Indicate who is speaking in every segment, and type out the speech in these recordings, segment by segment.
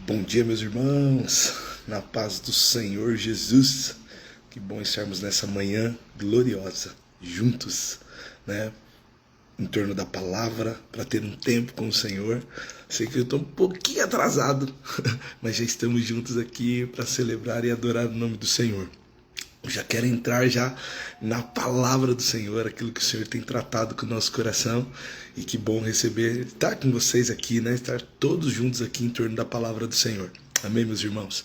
Speaker 1: Bom dia, meus irmãos, na paz do Senhor Jesus. Que bom estarmos nessa manhã gloriosa, juntos, né? Em torno da palavra, para ter um tempo com o Senhor. Sei que eu estou um pouquinho atrasado, mas já estamos juntos aqui para celebrar e adorar o nome do Senhor. Eu já quero entrar já na palavra do Senhor, aquilo que o Senhor tem tratado com o nosso coração. E que bom estar com vocês aqui, né? Estar todos juntos aqui em torno da palavra do Senhor. Amém, meus irmãos?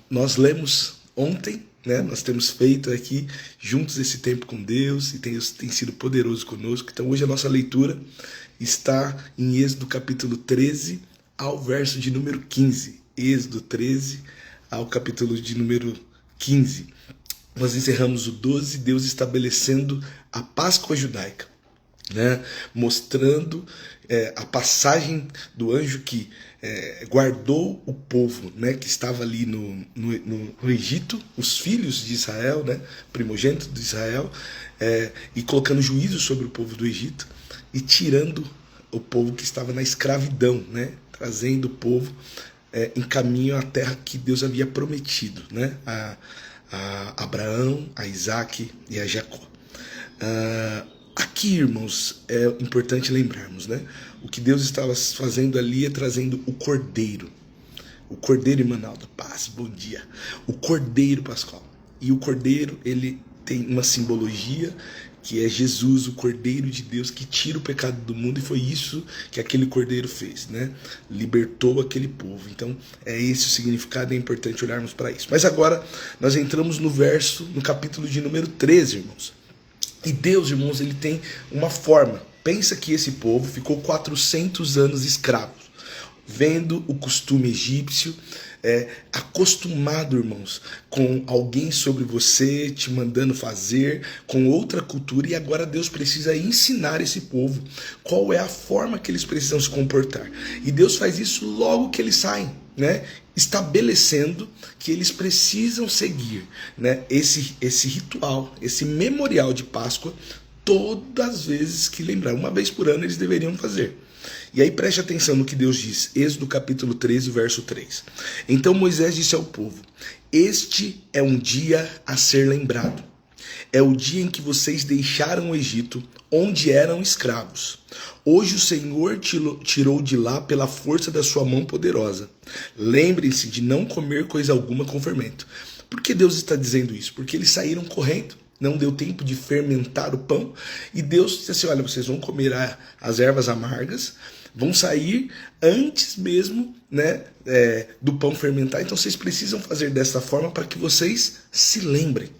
Speaker 1: Nós lemos ontem, né? Nós temos feito aqui juntos esse tempo com Deus e tem sido poderoso conosco. Então hoje a nossa leitura está em Êxodo capítulo 13 ao verso de número 15. Êxodo 13 ao capítulo de número 15. Nós encerramos o 12, Deus estabelecendo a Páscoa judaica, né? Mostrando a passagem do anjo que guardou o povo, né? Que estava ali no Egito, os filhos de Israel, né? Primogênitos de Israel, e colocando juízo sobre o povo do Egito e tirando o povo que estava na escravidão, né? Trazendo o povo em caminho à terra que Deus havia prometido, né? A Abraão, a Isaac e a Jacó. Aqui, irmãos, é importante lembrarmos, né? O que Deus estava fazendo ali é trazendo o Cordeiro. O Cordeiro, Imanaldo, paz, bom dia. O Cordeiro Pascal. E o Cordeiro, ele tem uma simbologia que é Jesus, o Cordeiro de Deus, que tira o pecado do mundo, e foi isso que aquele Cordeiro fez, né? Libertou aquele povo. Então, é esse o significado, é importante olharmos para isso. Mas agora, nós entramos no capítulo de número 13, irmãos. E Deus, irmãos, ele tem uma forma. Pensa que esse povo ficou 400 anos escravos, vendo o costume egípcio, acostumado, irmãos, com alguém sobre você te mandando fazer, com outra cultura, e agora Deus precisa ensinar esse povo qual é a forma que eles precisam se comportar. E Deus faz isso logo que eles saem, né? Estabelecendo que eles precisam seguir, né? Esse ritual, esse memorial de Páscoa, todas as vezes que lembrar, uma vez por ano eles deveriam fazer. E aí preste atenção no que Deus diz, Êxodo capítulo 13, verso 3. Então Moisés disse ao povo: este é um dia a ser lembrado. É o dia em que vocês deixaram o Egito, onde eram escravos. Hoje o Senhor tirou de lá pela força da sua mão poderosa. Lembrem-se de não comer coisa alguma com fermento. Por que Deus está dizendo isso? Porque eles saíram correndo. Não deu tempo de fermentar o pão. E Deus disse assim: olha, vocês vão comer as ervas amargas, vão sair antes mesmo, né, do pão fermentar. Então vocês precisam fazer dessa forma para que vocês se lembrem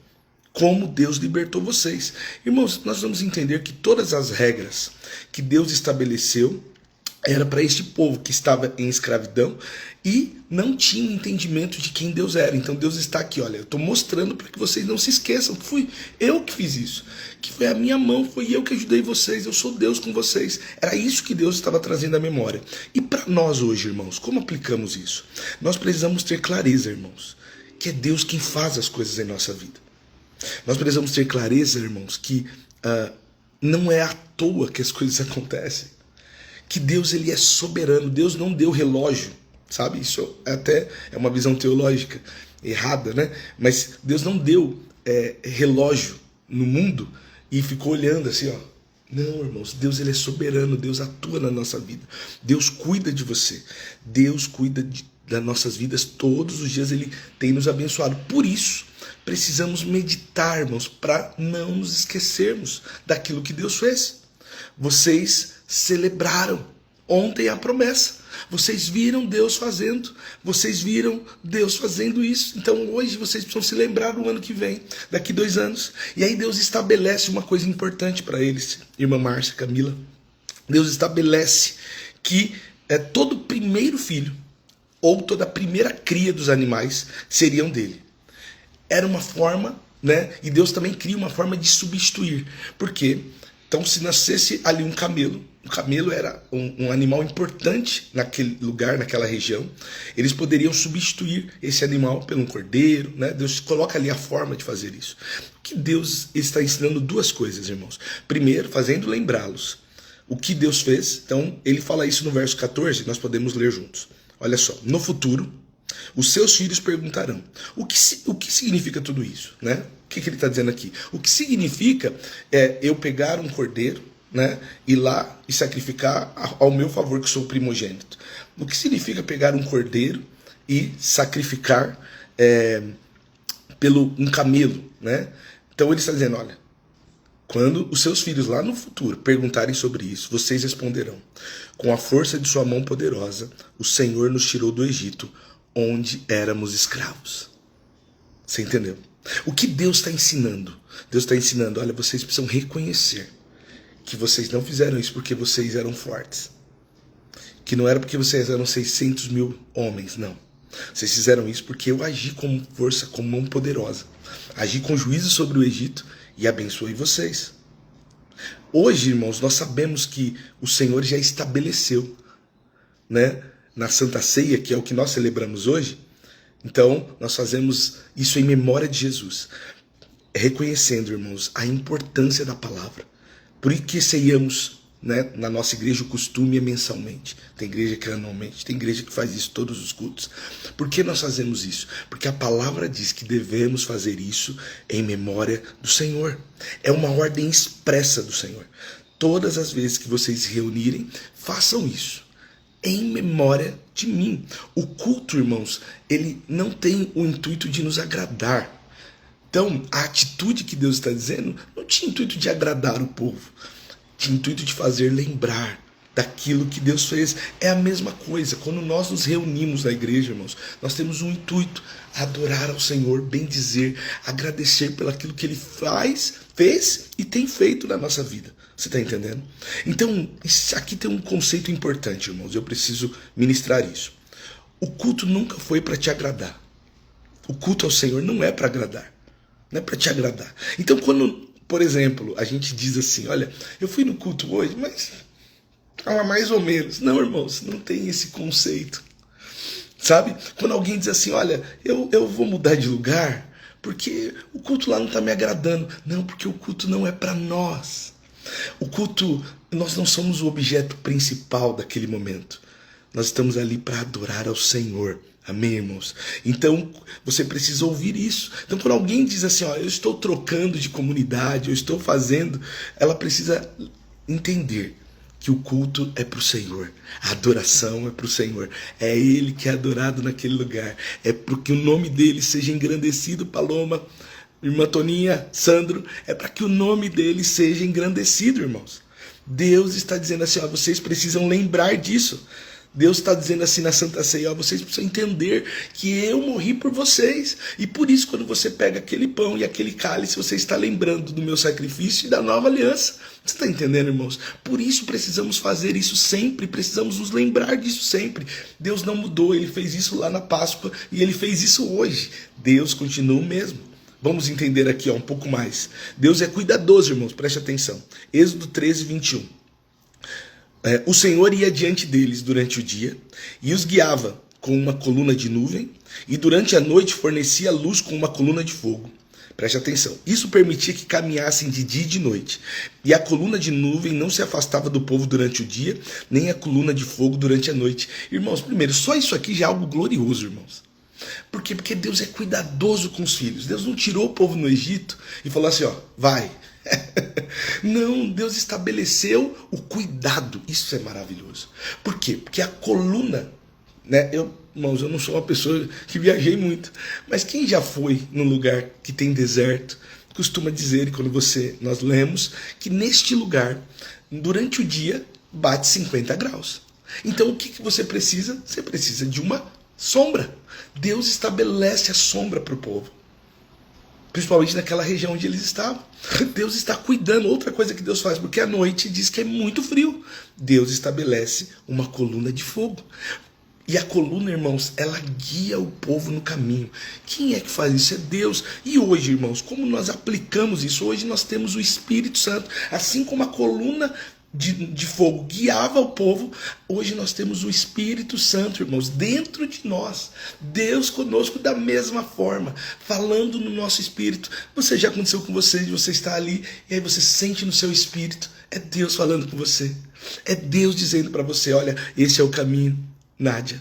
Speaker 1: como Deus libertou vocês. Irmãos, nós vamos entender que todas as regras que Deus estabeleceu era para este povo que estava em escravidão e não tinha entendimento de quem Deus era. Então Deus está aqui, olha, eu estou mostrando para que vocês não se esqueçam. Fui eu que fiz isso, que foi a minha mão, foi eu que ajudei vocês, eu sou Deus com vocês. Era isso que Deus estava trazendo à memória. E para nós hoje, irmãos, como aplicamos isso? Nós precisamos ter clareza, irmãos, que é Deus quem faz as coisas em nossa vida. Nós precisamos ter clareza, irmãos, que não é à toa que as coisas acontecem. Que Deus, ele é soberano. Deus não deu relógio, sabe? Isso até é uma visão teológica errada, né? Mas Deus não deu relógio no mundo e ficou olhando assim, ó. Não, irmãos, Deus, ele é soberano. Deus atua na nossa vida. Deus cuida de você. Deus cuida das nossas vidas todos os dias. Ele tem nos abençoado. Por isso, precisamos meditar, irmãos, para não nos esquecermos daquilo que Deus fez. Vocês celebraram ontem a promessa. Vocês viram Deus fazendo. Vocês viram Deus fazendo isso. Então hoje vocês precisam se lembrar do ano que vem, daqui 2 anos. E aí Deus estabelece uma coisa importante para eles, irmã Márcia, Camila. Deus estabelece que todo primeiro filho ou toda a primeira cria dos animais seriam dele. Era uma forma, né? E Deus também cria uma forma de substituir. Por quê? Então, se nascesse ali um camelo, o camelo era um animal importante naquele lugar, naquela região, eles poderiam substituir esse animal por um cordeiro, né? Deus coloca ali a forma de fazer isso. O que Deus está ensinando 2 coisas, irmãos. Primeiro, fazendo lembrá-los o que Deus fez. Então, ele fala isso no verso 14, nós podemos ler juntos. Olha só, no futuro, os seus filhos perguntarão. O que significa tudo isso, né? O que ele está dizendo aqui? O que significa é eu pegar um cordeiro, né, ir lá e sacrificar ao meu favor, que sou o primogênito. O que significa pegar um cordeiro e sacrificar pelo um camelo, né? Então ele está dizendo, olha, quando os seus filhos lá no futuro perguntarem sobre isso, vocês responderão: com a força de sua mão poderosa, o Senhor nos tirou do Egito, onde éramos escravos. Você entendeu? O que Deus está ensinando? Deus está ensinando, olha, vocês precisam reconhecer que vocês não fizeram isso porque vocês eram fortes. Que não era porque vocês eram 600 mil homens, não. Vocês fizeram isso porque eu agi com força, com mão poderosa. Agi com juízo sobre o Egito e abençoei vocês. Hoje, irmãos, nós sabemos que o Senhor já estabeleceu, né, na Santa Ceia, que é o que nós celebramos hoje. Então, nós fazemos isso em memória de Jesus, reconhecendo, irmãos, a importância da palavra. Por isso que ceiamos, né, na nossa igreja o costume é mensalmente. Tem igreja que é anualmente, tem igreja que faz isso todos os cultos. Por que nós fazemos isso? Porque a palavra diz que devemos fazer isso em memória do Senhor. É uma ordem expressa do Senhor. Todas as vezes que vocês se reunirem, façam isso em memória de mim. O culto, irmãos, ele não tem o intuito de nos agradar. Então, a atitude que Deus está dizendo não tinha intuito de agradar o povo, tinha intuito de fazer lembrar daquilo que Deus fez. É a mesma coisa, quando nós nos reunimos na igreja, irmãos, nós temos um intuito: adorar ao Senhor, bendizer, agradecer pelo aquilo que Ele fez e tem feito na nossa vida. Você está entendendo? Então, aqui tem um conceito importante, irmãos, eu preciso ministrar isso. O culto nunca foi para te agradar. O culto ao Senhor não é para agradar. Não é para te agradar. Então, quando, por exemplo, a gente diz assim, olha, eu fui no culto hoje, mas estava mais ou menos. Não, irmãos, não tem esse conceito. Sabe? Quando alguém diz assim, olha, eu vou mudar de lugar porque o culto lá não está me agradando. Não, porque o culto não é para nós. O culto, nós não somos o objeto principal daquele momento. Nós estamos ali para adorar ao Senhor. Amém, irmãos? Então, você precisa ouvir isso. Então, quando alguém diz assim, ó, eu estou trocando de comunidade, eu estou fazendo, ela precisa entender que o culto é para o Senhor. A adoração é para o Senhor. É Ele que é adorado naquele lugar. É para que o nome dele seja engrandecido, Paloma, irmã Toninha, Sandro. É para que o nome dele seja engrandecido, irmãos. Deus está dizendo assim, ó, vocês precisam lembrar disso. Deus está dizendo assim na Santa Ceia, ó, vocês precisam entender que eu morri por vocês. E por isso, quando você pega aquele pão e aquele cálice, você está lembrando do meu sacrifício e da nova aliança. Você está entendendo, irmãos? Por isso precisamos fazer isso sempre, precisamos nos lembrar disso sempre. Deus não mudou, Ele fez isso lá na Páscoa e Ele fez isso hoje. Deus continua o mesmo. Vamos entender aqui, ó, um pouco mais. Deus é cuidadoso, irmãos, preste atenção. Êxodo 13, 21. O Senhor ia diante deles durante o dia e os guiava com uma coluna de nuvem e durante a noite fornecia luz com uma coluna de fogo. Preste atenção. Isso permitia que caminhassem de dia e de noite. E a coluna de nuvem não se afastava do povo durante o dia, nem a coluna de fogo durante a noite. Irmãos, primeiro, só isso aqui já é algo glorioso, irmãos. Por quê? Porque Deus é cuidadoso com os filhos. Deus não tirou o povo no Egito e falou assim, ó, vai. Não, Deus estabeleceu o cuidado. Isso é maravilhoso. Por quê? Porque a coluna, né? Irmãos, eu não sou uma pessoa que viajei muito, mas quem já foi num lugar que tem deserto, costuma dizer, quando nós lemos, que neste lugar, durante o dia, bate 50 graus. Então o que você precisa? Você precisa de uma sombra. Deus estabelece a sombra para o povo. Principalmente naquela região onde eles estavam. Deus está cuidando. Outra coisa que Deus faz, porque à noite diz que é muito frio. Deus estabelece uma coluna de fogo. E a coluna, irmãos, ela guia o povo no caminho. Quem é que faz isso? É Deus. E hoje, irmãos, como nós aplicamos isso? Hoje nós temos o Espírito Santo. Assim como a coluna de fogo guiava o povo, hoje nós temos o Espírito Santo, irmãos, dentro de nós. Deus conosco da mesma forma, falando no nosso espírito. Já aconteceu com você, de você estar ali e aí você sente no seu espírito, é Deus falando com você. É Deus dizendo para você, olha, esse é o caminho, Nádia.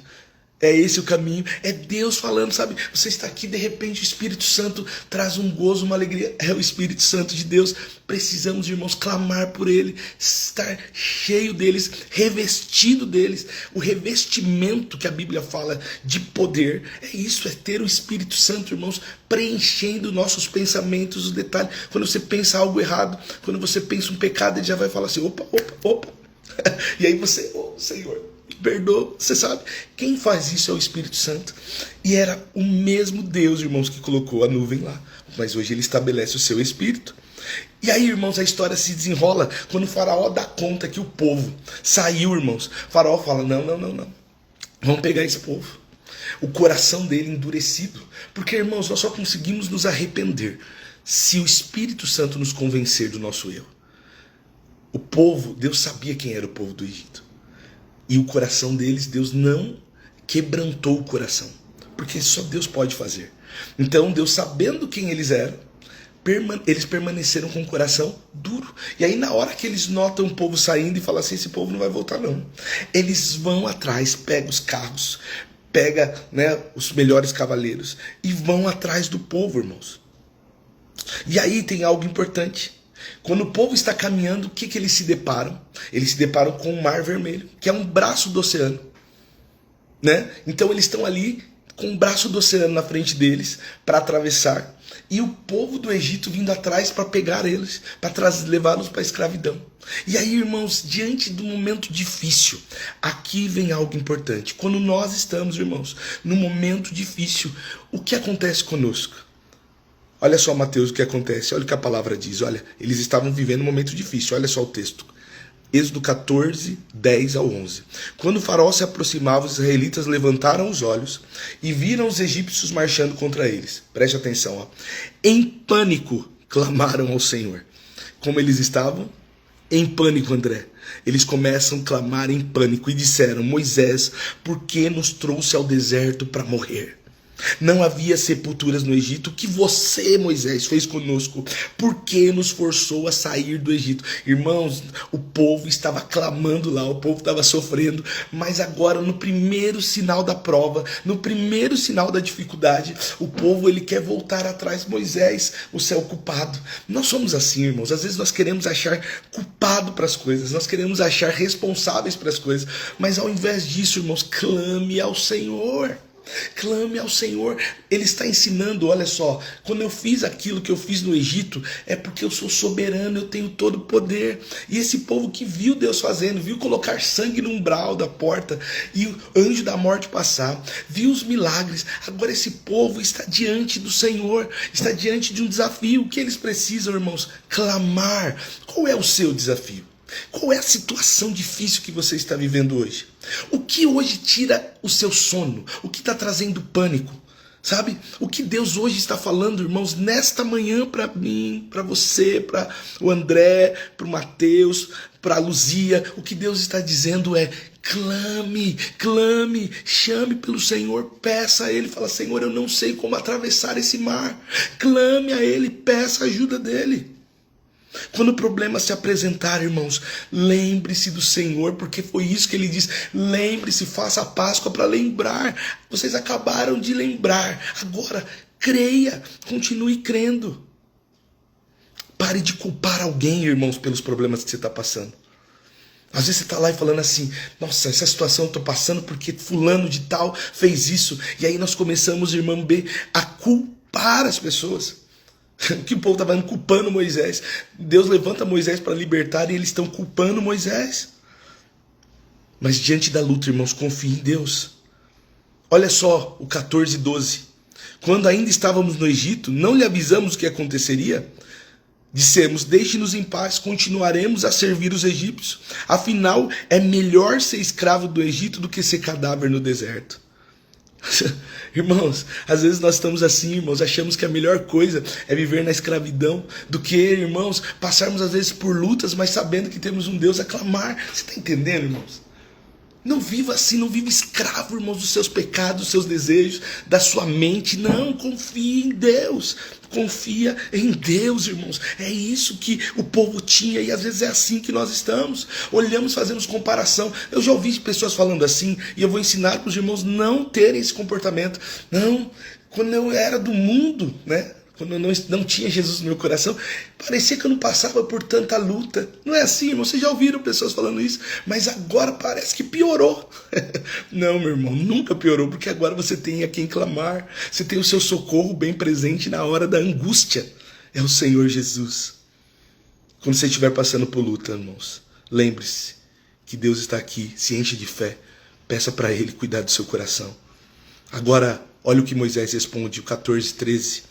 Speaker 1: É esse o caminho, é Deus falando, sabe? Você está aqui, de repente o Espírito Santo traz um gozo, uma alegria. É o Espírito Santo de Deus. Precisamos, irmãos, clamar por Ele, estar cheio deles, revestido deles. O revestimento que a Bíblia fala de poder, é isso, é ter o Espírito Santo, irmãos, preenchendo nossos pensamentos, os detalhes. Quando você pensa algo errado, quando você pensa um pecado, Ele já vai falar assim, opa. E aí você, Senhor, perdoa, você sabe, quem faz isso é o Espírito Santo. E era o mesmo Deus, irmãos, que colocou a nuvem lá, mas hoje Ele estabelece o seu Espírito. E aí, irmãos, a história se desenrola quando o faraó dá conta que o povo saiu, irmãos. O faraó fala, não, vamos pegar esse povo. O coração dele endurecido, porque, irmãos, nós só conseguimos nos arrepender se o Espírito Santo nos convencer do nosso erro. O povo, Deus sabia quem era o povo do Egito. E o coração deles, Deus não quebrantou o coração. Porque só Deus pode fazer. Então, Deus sabendo quem eles eram, eles permaneceram com o coração duro. E aí, na hora que eles notam o povo saindo e falam assim, esse povo não vai voltar não. Eles vão atrás, pegam os carros, pegam, né, os melhores cavaleiros e vão atrás do povo, irmãos. E aí tem algo importante. Quando o povo está caminhando, o que eles se deparam? Eles se deparam com o Mar Vermelho, que é um braço do oceano, né? Então eles estão ali com o braço do oceano na frente deles para atravessar. E o povo do Egito vindo atrás para pegar eles, para levá-los para a escravidão. E aí, irmãos, diante do momento difícil, aqui vem algo importante. Quando nós estamos, irmãos, num momento difícil, o que acontece conosco? Olha só, Mateus, o que acontece. Olha o que a palavra diz. Olha, eles estavam vivendo um momento difícil. Olha só o texto. Êxodo 14, 10 ao 11. Quando o faraó se aproximava, os israelitas levantaram os olhos e viram os egípcios marchando contra eles. Preste atenção. Ó. Em pânico, clamaram ao Senhor. Como eles estavam? Em pânico, André. Eles começam a clamar em pânico e disseram, Moisés, por que nos trouxe ao deserto para morrer? Não havia sepulturas no Egito. O que você, Moisés, fez conosco? Por que nos forçou a sair do Egito? Irmãos, o povo estava clamando lá, o povo estava sofrendo, mas agora no primeiro sinal da prova, no primeiro sinal da dificuldade, o povo ele quer voltar atrás. Moisés, você é o culpado. Nós somos assim, irmãos. Às vezes nós queremos achar culpado para as coisas, nós queremos achar responsáveis para as coisas, mas ao invés disso, irmãos, clame ao Senhor. Clame ao Senhor. Ele está ensinando, olha só, quando eu fiz aquilo que eu fiz no Egito, é porque eu sou soberano, eu tenho todo o poder. E esse povo que viu Deus fazendo, viu colocar sangue no umbral da porta e o anjo da morte passar, viu os milagres, agora esse povo está diante do Senhor, está diante de um desafio. O que eles precisam, irmãos? Clamar. Qual é o seu desafio? Qual é a situação difícil que você está vivendo hoje? O que hoje tira o seu sono? O que está trazendo pânico? Sabe? O que Deus hoje está falando, irmãos, nesta manhã para mim, para você, para o André, para o Mateus, para a Luzia, o que Deus está dizendo é clame, clame, chame pelo Senhor, peça a Ele, fala, Senhor, eu não sei como atravessar esse mar. Clame a Ele, peça a ajuda dEle. Quando o problema se apresentar, irmãos, lembre-se do Senhor, porque foi isso que ele diz. Lembre-se, faça a Páscoa para lembrar. Vocês acabaram de lembrar. Agora, creia, continue crendo. Pare de culpar alguém, irmãos, pelos problemas que você está passando. Às vezes você está lá e falando assim, nossa, essa situação eu estou passando porque fulano de tal fez isso. E aí nós começamos, irmão B, a culpar as pessoas. Que o povo estava culpando Moisés. Deus levanta Moisés para libertar e eles estão culpando Moisés. Mas diante da luta, irmãos, confie em Deus. Olha só o 14, 12. Quando ainda estávamos no Egito, não lhe avisamos o que aconteceria? Dissemos, deixe-nos em paz, continuaremos a servir os egípcios. Afinal, é melhor ser escravo do Egito do que ser cadáver no deserto. Irmãos, às vezes nós estamos assim, irmãos, achamos que a melhor coisa é viver na escravidão do que, irmãos, passarmos às vezes por lutas, mas sabendo que temos um Deus a clamar. Você está entendendo, irmãos? Não viva assim, não viva escravo, irmãos, dos seus pecados, dos seus desejos, da sua mente. Não, confie em Deus. Confia em Deus, irmãos. É isso que o povo tinha e às vezes é assim que nós estamos. Olhamos, fazemos comparação. Eu já ouvi pessoas falando assim e eu vou ensinar para os irmãos não terem esse comportamento. Não, quando eu era do mundo, né? Quando eu não tinha Jesus no meu coração, parecia que eu não passava por tanta luta. Não é assim, irmão? Vocês já ouviram pessoas falando isso? Mas agora parece que piorou. Não, meu irmão, nunca piorou, porque agora você tem a quem clamar. Você tem o seu socorro bem presente na hora da angústia. É o Senhor Jesus. Quando você estiver passando por luta, irmãos, lembre-se que Deus está aqui, se enche de fé. Peça para Ele cuidar do seu coração. Agora, olha o que Moisés responde, o 14:13.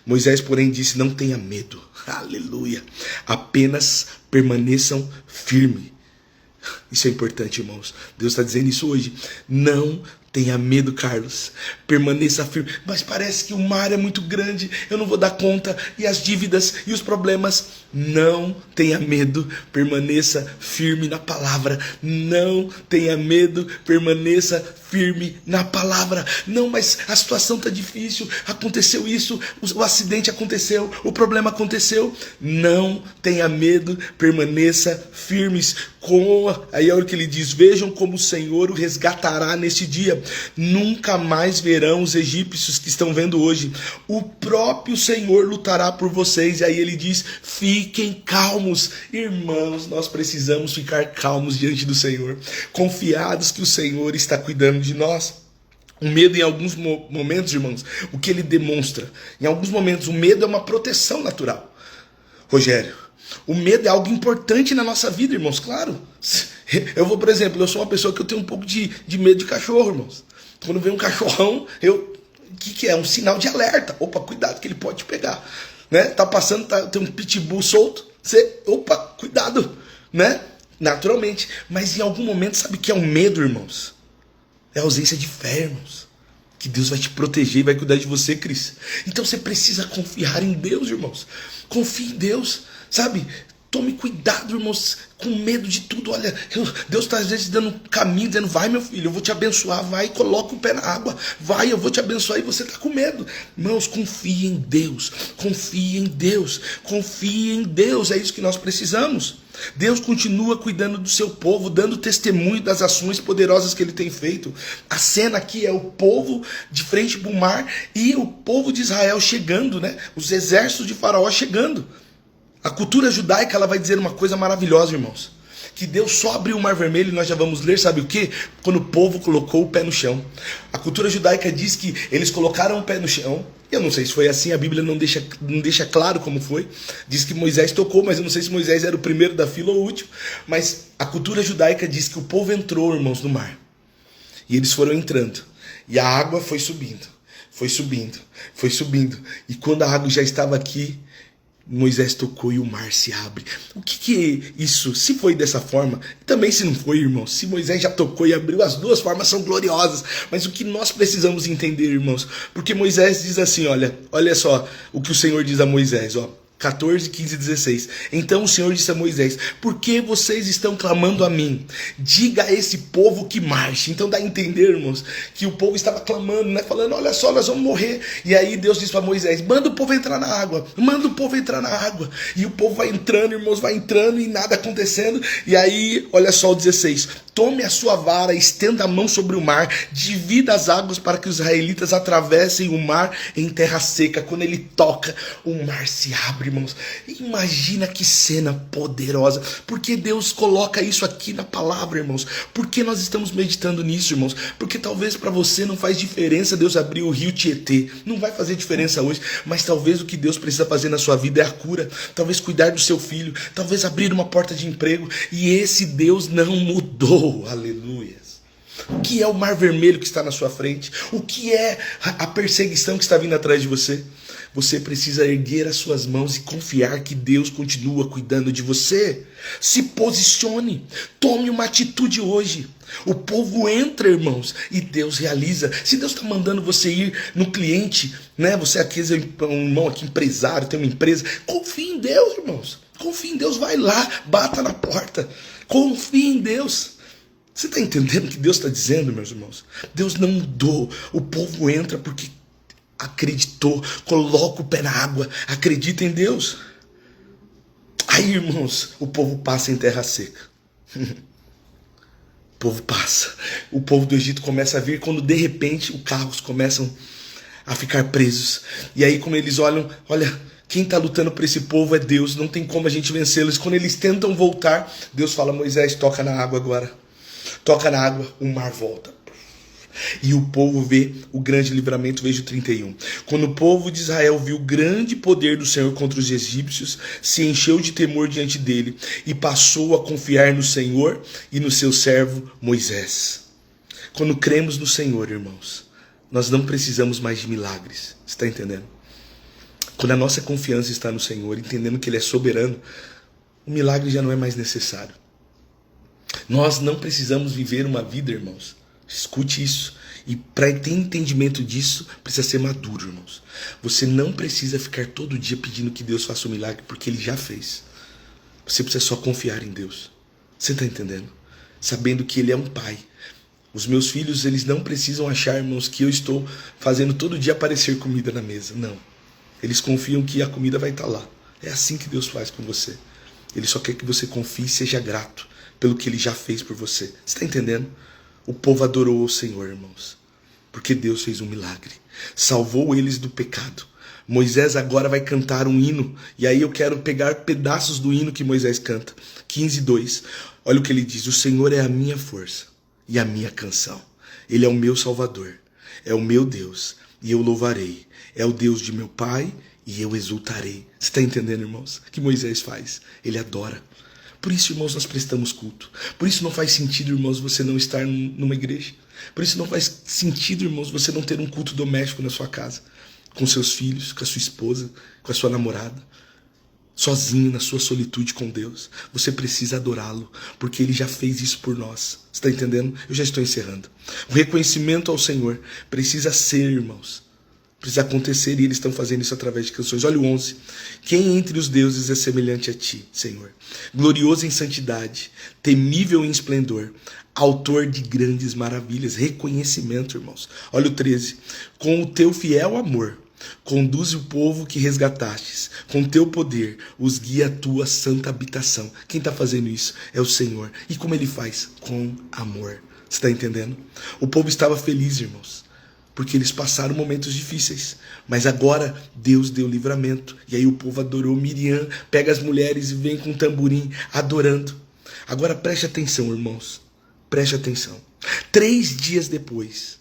Speaker 1: Moisés, porém, disse, não tenha medo, aleluia, apenas permaneçam firmes. Isso é importante, irmãos. Deus está dizendo isso hoje. Não tenha medo, Carlos. Permaneça firme. Mas parece que o mar é muito grande. Eu não vou dar conta. E as dívidas e os problemas. Não tenha medo. Permaneça firme na palavra. Não tenha medo. Permaneça firme na palavra. Não, mas a situação está difícil. Aconteceu isso. O acidente aconteceu. O problema aconteceu. Não tenha medo. Permaneça firmes. Aí é o que ele diz, vejam como o Senhor o resgatará nesse dia, nunca mais verão os egípcios que estão vendo hoje, o próprio Senhor lutará por vocês. E aí ele diz, fiquem calmos. Irmãos, nós precisamos ficar calmos diante do Senhor, confiados que o Senhor está cuidando de nós. O medo, em alguns momentos, irmãos, o que ele demonstra, em alguns momentos o medo é uma proteção natural. Rogério, o medo é algo importante na nossa vida, irmãos, claro. Eu vou, por exemplo, eu sou uma pessoa que eu tenho um pouco de medo de cachorro, irmãos. Quando vem um cachorrão, o que é? Um sinal de alerta. Opa, cuidado que ele pode te pegar. Né? Tá passando, tem um pitbull solto, opa, cuidado, né? Naturalmente. Mas em algum momento, sabe o que é o medo, irmãos? É a ausência de fé, irmãos. Que Deus vai te proteger e vai cuidar de você, Cris. Então você precisa confiar em Deus, irmãos. Confie em Deus. Sabe, tome cuidado, irmãos, com medo de tudo. Olha, Deus está às vezes dando um caminho, dizendo, vai meu filho, eu vou te abençoar, vai, coloca o pé na água, vai, eu vou te abençoar, e você está com medo. Irmãos, confie em Deus, confie em Deus, confie em Deus, é isso que nós precisamos. Deus continua cuidando do seu povo, dando testemunho das ações poderosas que ele tem feito. A cena aqui é o povo de frente para o mar e o povo de Israel chegando, né? Os exércitos de Faraó chegando. A cultura judaica, ela vai dizer uma coisa maravilhosa, irmãos. Que Deus só abriu o Mar Vermelho e nós já vamos ler, sabe o quê? Quando o povo colocou o pé no chão. A cultura judaica diz que eles colocaram o pé no chão. Eu não sei se foi assim, a Bíblia não deixa claro como foi. Diz que Moisés tocou, mas eu não sei se Moisés era o primeiro da fila ou o último. Mas a cultura judaica diz que o povo entrou, irmãos, no mar. E eles foram entrando. E a água foi subindo, foi subindo, foi subindo. E quando a água já estava aqui, Moisés tocou e o mar se abre. O que é isso? Se foi dessa forma, também se não foi, irmãos. Se Moisés já tocou e abriu, as duas formas são gloriosas. Mas o que nós precisamos entender, irmãos? Porque Moisés diz assim, olha só o que o Senhor diz a Moisés, 14, 15, 16. Então o Senhor disse a Moisés, por que vocês estão clamando a mim? Diga a esse povo que marche. Então dá a entender, irmãos, que o povo estava clamando, né? Falando, olha só, nós vamos morrer. E aí Deus disse para Moisés, manda o povo entrar na água. Manda o povo entrar na água. E o povo vai entrando, irmãos, vai entrando e nada acontecendo. E aí, olha só o 16. Tome a sua vara, estenda a mão sobre o mar, divida as águas para que os israelitas atravessem o mar em terra seca. Quando ele toca, o mar se abre, irmãos. Imagina que cena poderosa. Por que Deus coloca isso aqui na palavra, irmãos? Por que nós estamos meditando nisso, irmãos? Porque talvez para você não faz diferença Deus abrir o rio Tietê. Não vai fazer diferença hoje, mas talvez o que Deus precisa fazer na sua vida é a cura. Talvez cuidar do seu filho, talvez abrir uma porta de emprego. E esse Deus não mudou. Aleluia. O que é o mar vermelho que está na sua frente? O que é a perseguição que está vindo atrás de você? Você precisa erguer as suas mãos e confiar que Deus continua cuidando de você. Se posicione, tome uma atitude hoje. O povo entra, irmãos, e Deus realiza. Se Deus está mandando você ir no cliente, né? Você aqui é um irmão aqui empresário, tem uma empresa. Confie em Deus, irmãos. Confie em Deus, vai lá, bata na porta. Confie em Deus. Você está entendendo o que Deus está dizendo, meus irmãos? Deus não mudou. O povo entra porque acreditou, coloca o pé na água, acredita em Deus. Aí, irmãos, o povo passa em terra seca. O povo passa. O povo do Egito começa a vir quando de repente os carros começam a ficar presos. E aí, como eles olham, olha, quem está lutando por esse povo é Deus, não tem como a gente vencê-los. Quando eles tentam voltar, Deus fala: Moisés, toca na água agora. Toca na água, o mar volta. E o povo vê o grande livramento, veja o 31. Quando o povo de Israel viu o grande poder do Senhor contra os egípcios, se encheu de temor diante dele e passou a confiar no Senhor e no seu servo Moisés. Quando cremos no Senhor, irmãos, nós não precisamos mais de milagres. Você está entendendo? Quando a nossa confiança está no Senhor, entendendo que Ele é soberano, o milagre já não é mais necessário. Nós não precisamos viver uma vida, irmãos. Escute isso. E para ter entendimento disso, precisa ser maduro, irmãos. Você não precisa ficar todo dia pedindo que Deus faça um milagre, porque Ele já fez. Você precisa só confiar em Deus. Você está entendendo? Sabendo que Ele é um Pai. Os meus filhos, eles não precisam achar, irmãos, que eu estou fazendo todo dia aparecer comida na mesa. Não. Eles confiam que a comida vai estar lá. É assim que Deus faz com você. Ele só quer que você confie e seja grato pelo que Ele já fez por você. Você está entendendo? O povo adorou o Senhor, irmãos, porque Deus fez um milagre. Salvou eles do pecado. Moisés agora vai cantar um hino. E aí eu quero pegar pedaços do hino que Moisés canta. 15:2. Olha o que ele diz: o Senhor é a minha força e a minha canção. Ele é o meu Salvador. É o meu Deus e eu louvarei. É o Deus de meu pai e eu exultarei. Você está entendendo, irmãos? O que Moisés faz? Ele adora. Por isso, irmãos, nós prestamos culto. Por isso não faz sentido, irmãos, você não estar numa igreja. Por isso não faz sentido, irmãos, você não ter um culto doméstico na sua casa. Com seus filhos, com a sua esposa, com a sua namorada. Sozinho, na sua solitude com Deus. Você precisa adorá-lo, porque Ele já fez isso por nós. Você está entendendo? Eu já estou encerrando. O reconhecimento ao Senhor precisa ser, irmãos. Precisa acontecer, e eles estão fazendo isso através de canções. Olha o 11. Quem entre os deuses é semelhante a ti, Senhor? Glorioso em santidade, temível em esplendor, autor de grandes maravilhas. Reconhecimento, irmãos. Olha o 13. Com o teu fiel amor, conduze o povo que resgatastes. Com teu poder, os guia à tua santa habitação. Quem está fazendo isso é o Senhor. E como Ele faz? Com amor. Você está entendendo? O povo estava feliz, irmãos, porque eles passaram momentos difíceis. Mas agora Deus deu livramento. E aí o povo adorou. Miriam pega as mulheres e vem com um tamborim adorando. Agora preste atenção, irmãos. Preste atenção. 3 dias depois.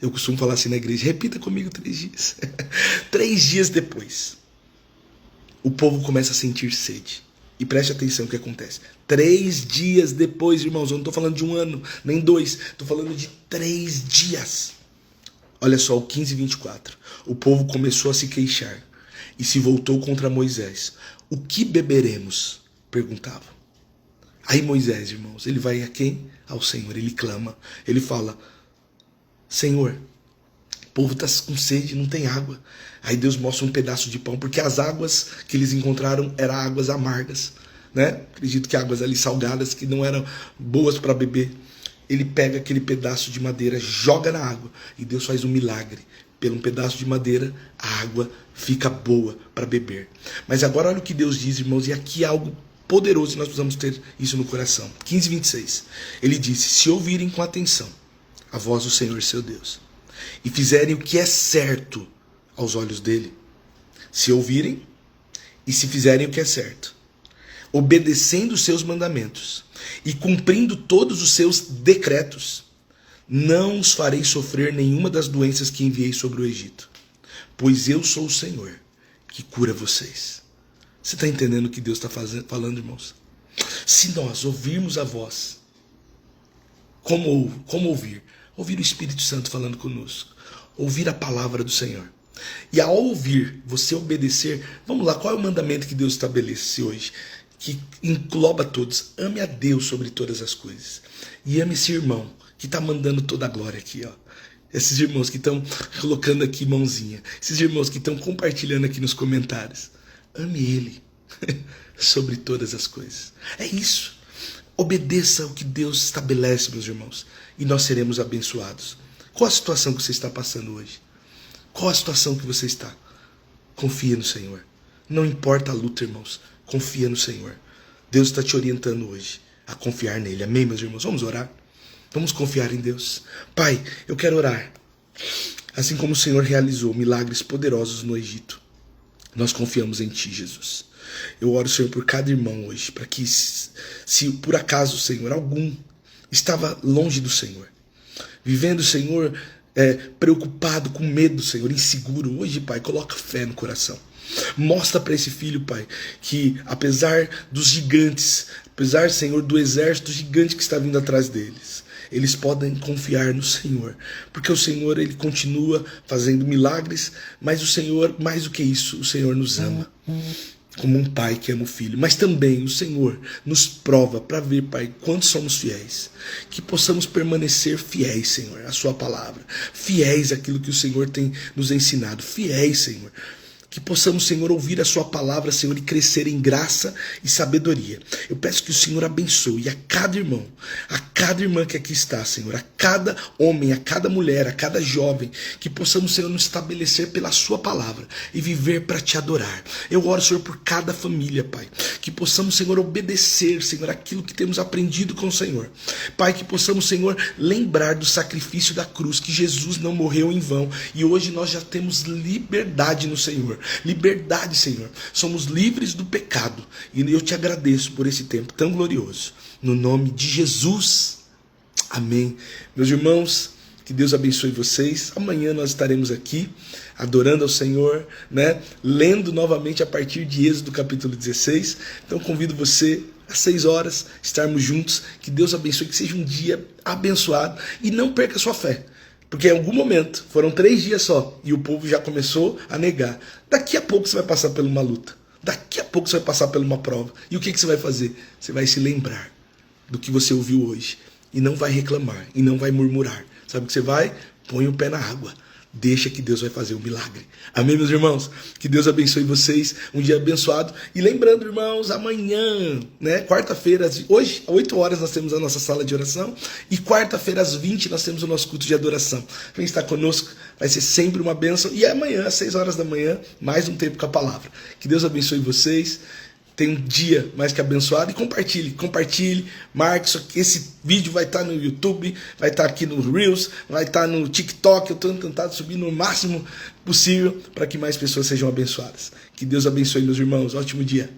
Speaker 1: Eu costumo falar assim na igreja. Repita comigo 3 dias. 3 dias depois. O povo começa a sentir sede. E preste atenção no que acontece. 3 dias depois, irmãos. Eu não estou falando de 1 ano, nem 2. Estou falando de 3 dias. Olha só, o 15:24. O povo começou a se queixar e se voltou contra Moisés. O que beberemos? Perguntava. Aí Moisés, irmãos, ele vai a quem? Ao Senhor. Ele clama. Ele fala: Senhor, o povo está com sede, não tem água. Aí Deus mostra um pedaço de pão, porque as águas que eles encontraram eram águas amargas, né? Acredito que águas ali salgadas, que não eram boas para beber. Ele pega aquele pedaço de madeira, joga na água, e Deus faz um milagre. Pelo um pedaço de madeira, a água fica boa para beber. Mas agora olha o que Deus diz, irmãos, e aqui é algo poderoso, e nós precisamos ter isso no coração. 15:26. Ele disse: se ouvirem com atenção a voz do Senhor seu Deus, e fizerem o que é certo aos olhos dele, se ouvirem e se fizerem o que é certo, obedecendo os seus mandamentos e cumprindo todos os seus decretos, não os farei sofrer nenhuma das doenças que enviei sobre o Egito, pois eu sou o Senhor que cura vocês. Você está entendendo o que Deus está falando, irmãos? Se nós ouvirmos a voz, como ouvir? Ouvir o Espírito Santo falando conosco, ouvir a palavra do Senhor. E ao ouvir, você obedecer, vamos lá, qual é o mandamento que Deus estabelece hoje? Que engloba todos. Ame a Deus sobre todas as coisas. E ame esse irmão que está mandando toda a glória aqui, ó. Esses irmãos que estão colocando aqui mãozinha. Esses irmãos que estão compartilhando aqui nos comentários. Ame ele sobre todas as coisas. É isso. Obedeça o que Deus estabelece, meus irmãos, e nós seremos abençoados. Qual a situação que você está passando hoje? Qual a situação que você está? Confia no Senhor. Não importa a luta, irmãos. Confia no Senhor. Deus está te orientando hoje a confiar nele. Amém, meus irmãos? Vamos orar? Vamos confiar em Deus. Pai, eu quero orar. Assim como o Senhor realizou milagres poderosos no Egito, nós confiamos em Ti, Jesus. Eu oro, Senhor, por cada irmão hoje, para que, se por acaso, Senhor, algum estava longe do Senhor, vivendo, Senhor, preocupado, com medo, Senhor, inseguro, hoje, Pai, coloca fé no coração. Mostra para esse filho, Pai, que apesar dos gigantes, apesar, Senhor, do exército gigante que está vindo atrás deles, eles podem confiar no Senhor, porque o Senhor, Ele continua fazendo milagres, mas o Senhor, mais do que isso, o Senhor nos ama, como um pai que ama o filho, mas também o Senhor nos prova para ver, Pai, quanto somos fiéis, que possamos permanecer fiéis, Senhor, à Sua palavra, fiéis àquilo que o Senhor tem nos ensinado, fiéis, Senhor, que possamos, Senhor, ouvir a Sua palavra, Senhor, e crescer em graça e sabedoria. Eu peço que o Senhor abençoe a cada irmão, a cada irmã que aqui está, Senhor, a cada homem, a cada mulher, a cada jovem, que possamos, Senhor, nos estabelecer pela Sua palavra e viver para Te adorar. Eu oro, Senhor, por cada família, Pai, que possamos, Senhor, obedecer, Senhor, aquilo que temos aprendido com o Senhor. Pai, que possamos, Senhor, lembrar do sacrifício da cruz, que Jesus não morreu em vão, e hoje nós já temos liberdade no Senhor. Liberdade, Senhor. Somos livres do pecado. E eu Te agradeço por esse tempo tão glorioso. No nome de Jesus. Amém. Meus irmãos, que Deus abençoe vocês. Amanhã nós estaremos aqui adorando ao Senhor, né? Lendo novamente a partir de Êxodo capítulo 16. Então convido você às 6 horas estarmos juntos. Que Deus abençoe, que seja um dia abençoado. E não perca a sua fé. Porque em algum momento, foram 3 dias só, e o povo já começou a negar. Daqui a pouco você vai passar por uma luta. Daqui a pouco você vai passar por uma prova. E o que você vai fazer? Você vai se lembrar do que você ouviu hoje. E não vai reclamar, e não vai murmurar. Sabe o que você vai? Põe o pé na água. Deixa que Deus vai fazer o milagre. Amém, meus irmãos? Que Deus abençoe vocês. Um dia abençoado. E lembrando, irmãos, amanhã, né? Quarta-feira, hoje, às 8 horas, nós temos a nossa sala de oração. E quarta-feira, às 20, nós temos o nosso culto de adoração. Quem está conosco vai ser sempre uma bênção. E amanhã, às 6 horas da manhã, mais um tempo com a palavra. Que Deus abençoe vocês. Tenha um dia mais que abençoado. E compartilhe, marque. Esse vídeo vai estar no YouTube, vai estar aqui no Reels, vai estar no TikTok. Eu estou tentando subir no máximo possível para que mais pessoas sejam abençoadas. Que Deus abençoe, meus irmãos. Ótimo dia.